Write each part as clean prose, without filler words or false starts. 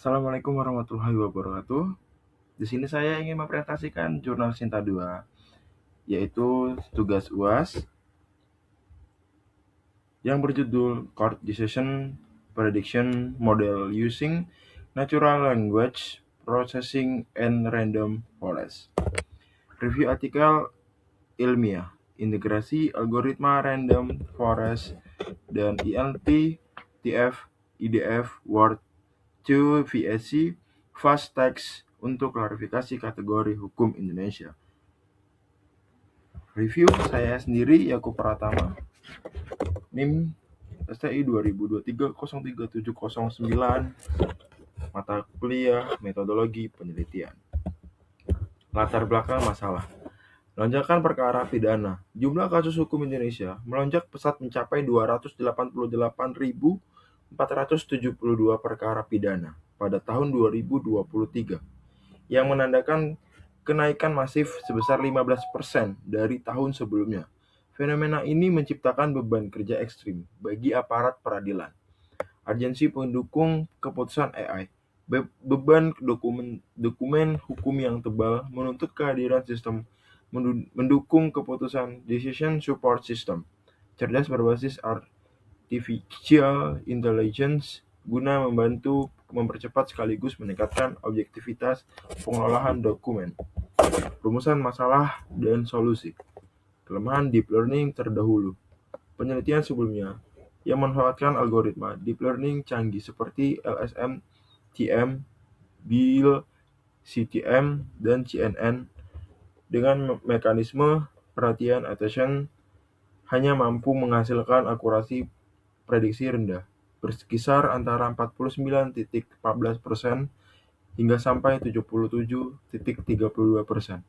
Assalamualaikum warahmatullahi wabarakatuh. Di sini saya ingin mempresentasikan jurnal Sinta 2, yaitu tugas UAS yang berjudul Court Decision Prediction Model Using Natural Language Processing and Random Forest. Review artikel ilmiah, integrasi algoritma random forest dan ILP, TF, IDF, Word, 2 VSC, Fast Text untuk klarifikasi kategori hukum Indonesia. Review saya sendiri, Yakub Pratama, NIM STI 2023-03709, mata kuliah Metodologi Penelitian. Latar belakang masalah. Lonjakan perkara pidana. Jumlah kasus hukum Indonesia melonjak pesat mencapai 288.472 perkara pidana pada tahun 2023, yang menandakan kenaikan masif sebesar 15% dari tahun sebelumnya. Fenomena ini menciptakan beban kerja ekstrim bagi aparat peradilan, agensi pendukung keputusan AI. Beban dokumen hukum yang tebal menuntut kehadiran sistem mendukung keputusan decision support system cerdas berbasis artificial intelligence guna membantu mempercepat sekaligus meningkatkan objektivitas pengelolaan dokumen. Rumusan masalah dan solusi. Kelemahan deep learning terdahulu. Penelitian sebelumnya yang memanfaatkan algoritma deep learning canggih seperti LSM, TM, BIL, CTM, dan CNN dengan mekanisme perhatian attention hanya mampu menghasilkan akurasi prediksi rendah, berkisar antara 49,14% hingga sampai 77,32%.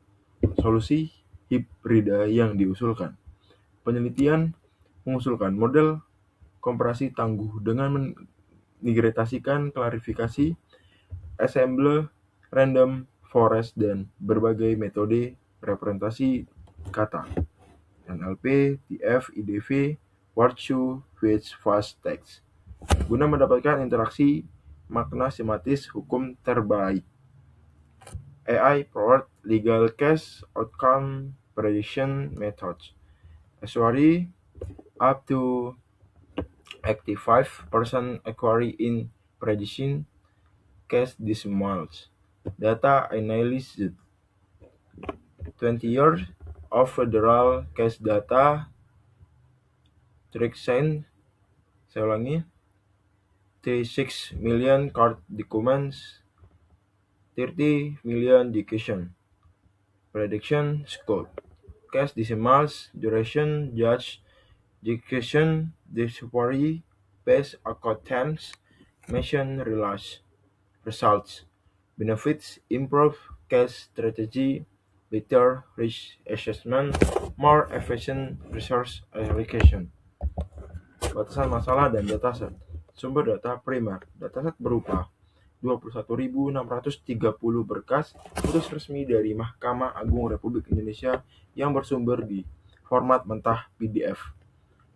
Solusi hibrida yang diusulkan. Penelitian mengusulkan model komparasi tangguh dengan menigretasikan klarifikasi, ensemble, random forest, dan berbagai metode representasi kata. NLP, TF, IDV, Word2 Vec Fast Text guna mendapatkan interaksi makna sematis hukum terbaik. AI-powered legal case outcome prediction methods. Actually, up to 85% accuracy in prediction case decimals. Data analysis 20 years of federal case data. Saya ulangi, 36 million court documents, 30 million decision. Prediction scope. Case decimals, duration, judge, decision, discovery, base outcomes, mission results. Benefits, improve case strategy, better risk assessment, more efficient resource allocation. Batasan masalah dan dataset. Sumber data primer. Dataset berupa 21.630 berkas putus resmi dari Mahkamah Agung Republik Indonesia yang bersumber di format mentah PDF,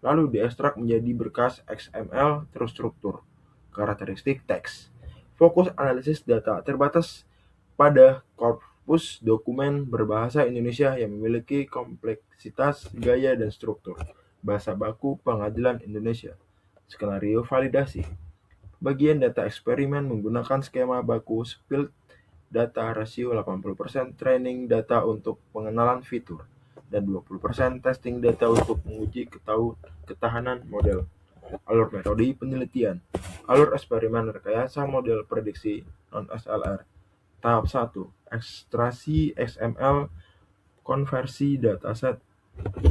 lalu diekstrak menjadi berkas XML terstruktur. Karakteristik teks. Fokus analisis data terbatas pada korpus dokumen berbahasa Indonesia yang memiliki kompleksitas gaya dan struktur bahasa baku pengadilan Indonesia. Skenario validasi. Bagian data eksperimen menggunakan skema baku split data rasio 80% training data untuk pengenalan fitur dan 20% testing data untuk menguji ketahanan model. Alur metode penelitian. Alur eksperimen rekayasa model prediksi non-SLR. Tahap 1. Ekstraksi XML, konversi dataset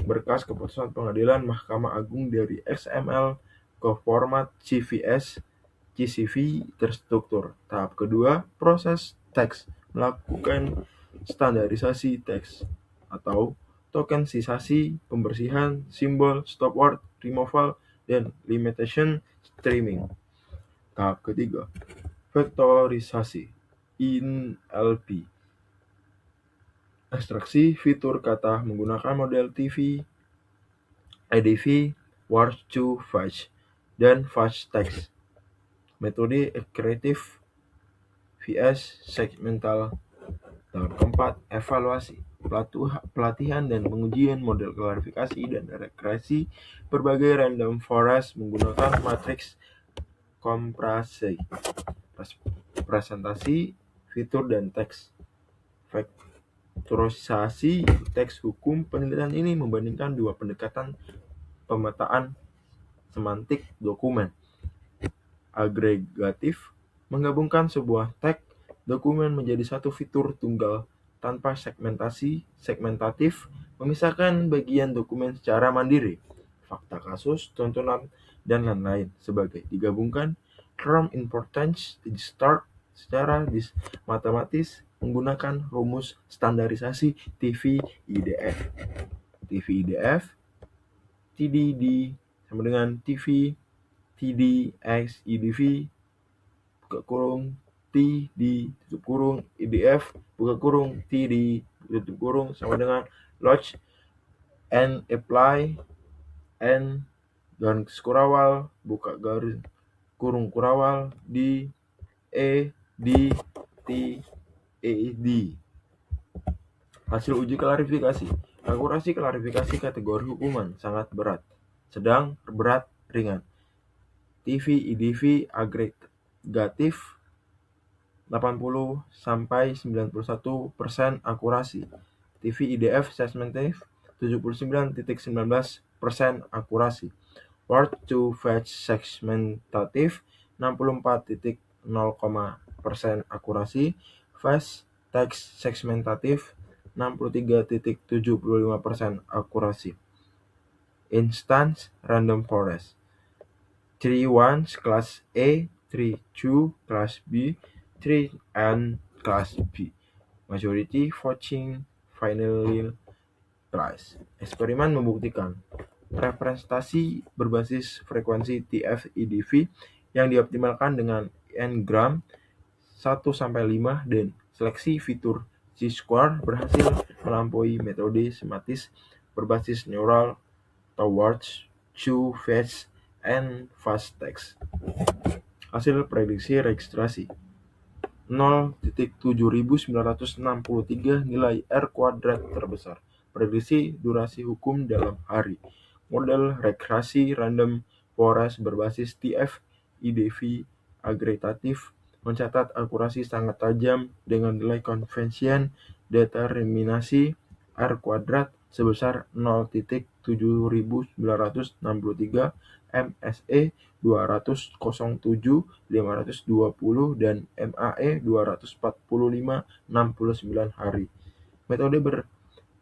berkas keputusan pengadilan Mahkamah Agung dari XML ke format CVS, CSV terstruktur. Tahap kedua, proses teks, melakukan standarisasi teks atau tokenisasi, pembersihan simbol, stop word, removal, dan limitation streaming. Tahap ketiga, vektorisasi, NLP. Ekstraksi fitur kata menggunakan model TV, IDV, Word2 Vec, dan Fast Text. Metode iteratif vs segmental. Tahap keempat, evaluasi, pelatihan dan pengujian model klarifikasi dan regresi berbagai random forest menggunakan matriks kompresi, presentasi, fitur, dan teks. Faktorisasi teks hukum. Penelitian ini membandingkan dua pendekatan pemetaan semantik dokumen. Agregatif, menggabungkan sebuah teks dokumen menjadi satu fitur tunggal tanpa segmentasi. Segmentatif, memisahkan bagian dokumen secara mandiri. Fakta kasus, tuntunan, dan lain-lain sebagai digabungkan. Term importance start secara matematis menggunakan rumus standarisasi TV-IDF. TV-IDF, TDD sama dengan TV TD X IDV buka kurung TD tutup kurung IDF buka kurung TD tutup kurung sama dengan lodge and apply and garis kurawal buka garis kurung kurawal di D T D. Hasil uji klarifikasi. Akurasi klarifikasi kategori hukuman sangat berat, sedang, berat, ringan. TV-IDV agregatif 80-91% akurasi. TV-IDF segmentatif 79,19% akurasi. Word to Fetch segmentatif 64,0% akurasi. Fast Text segmentatif 63,75% akurasi. Instance Random Forest 3-1 kelas A, 3-2 kelas B, 3-N kelas B. Majority voting final class. Eksperimen membuktikan representasi berbasis frekuensi TF-IDV yang dioptimalkan dengan n-gram 1-5 dan seleksi fitur Z-square berhasil melampaui metode sematis berbasis neural towards two phase and fast text. Hasil prediksi registrasi 0,7963 nilai R kuadrat terbesar. Prediksi durasi hukum dalam hari. Model regresi random forest berbasis TF-IDV agregatif mencatat akurasi sangat tajam dengan nilai konvensian determinasi R kuadrat sebesar 0,7963 MSE 200,07,520 dan MAE 245,69 hari.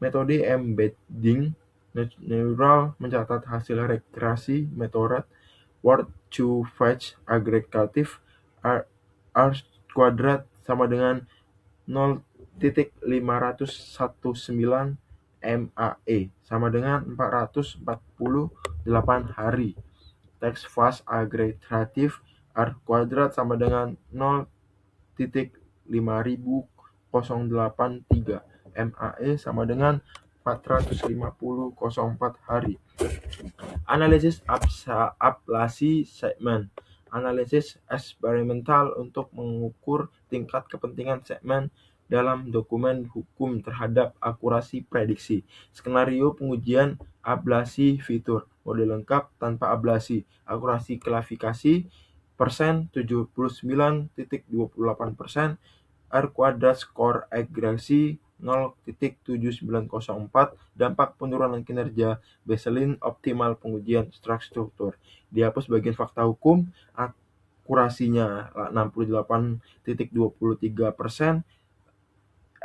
Metode embedding neural mencatat hasil regresi metode word to fetch agregatif R kuadrat sama dengan 0,519 MAE sama dengan 448 hari. Teks fast agregatif R kuadrat sama dengan 0,5083 MAE sama dengan 450,04 hari. Analisis ablasi segmen. Analisis eksperimental untuk mengukur tingkat kepentingan segmen dalam dokumen hukum terhadap akurasi prediksi. Skenario pengujian ablasi fitur. Model lengkap tanpa ablasi. Akurasi klarifikasi persen 79,28%. R kuadrat skor agresi 0,7904. Dampak penurunan kinerja baseline optimal pengujian struktur. Dihapus bagian fakta hukum, akurasinya 68,23%,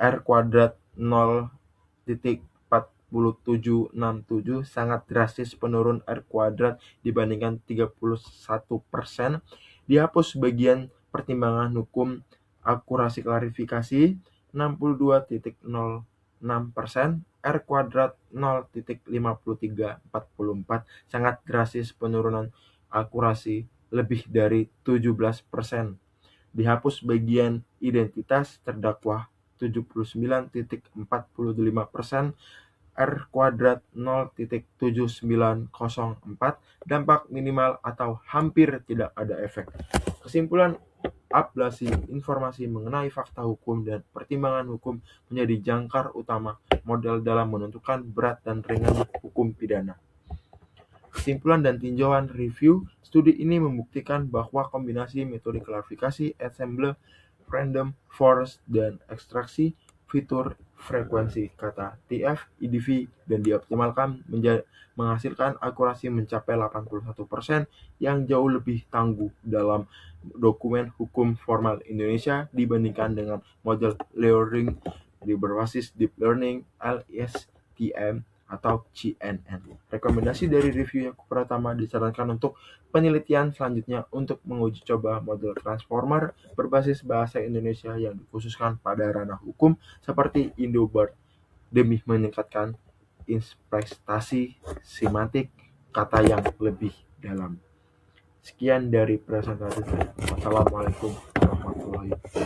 R kuadrat 0,4767, sangat drastis penurun R kuadrat dibandingkan 31%. Dihapus bagian pertimbangan hukum, akurasi klarifikasi 62,06%, R kuadrat 0,5344, sangat drastis penurunan akurasi lebih dari 17%. Dihapus bagian identitas terdakwa 79,45%, R kuadrat 0,7904, dampak minimal atau hampir tidak ada efek. Kesimpulan ablasi informasi mengenai fakta hukum dan pertimbangan hukum menjadi jangkar utama model dalam menentukan berat dan ringan hukum pidana. Kesimpulan dan tinjauan review, studi ini membuktikan bahwa kombinasi metode klarifikasi, ensemble, random forest, dan ekstraksi fitur frekuensi kata TF, IDV, dan dioptimalkan menghasilkan akurasi mencapai 81% yang jauh lebih tangguh dalam dokumen hukum formal Indonesia dibandingkan dengan model learning berbasis deep learning LSTM atau CNN. Rekomendasi dari review yang pertama disarankan untuk penelitian selanjutnya untuk menguji coba model transformer berbasis bahasa Indonesia yang dikhususkan pada ranah hukum seperti Indobart demi meningkatkan interpretasi semantik kata yang lebih dalam. Sekian dari presentasi saya. Wassalamualaikum warahmatullahi wabarakatuh.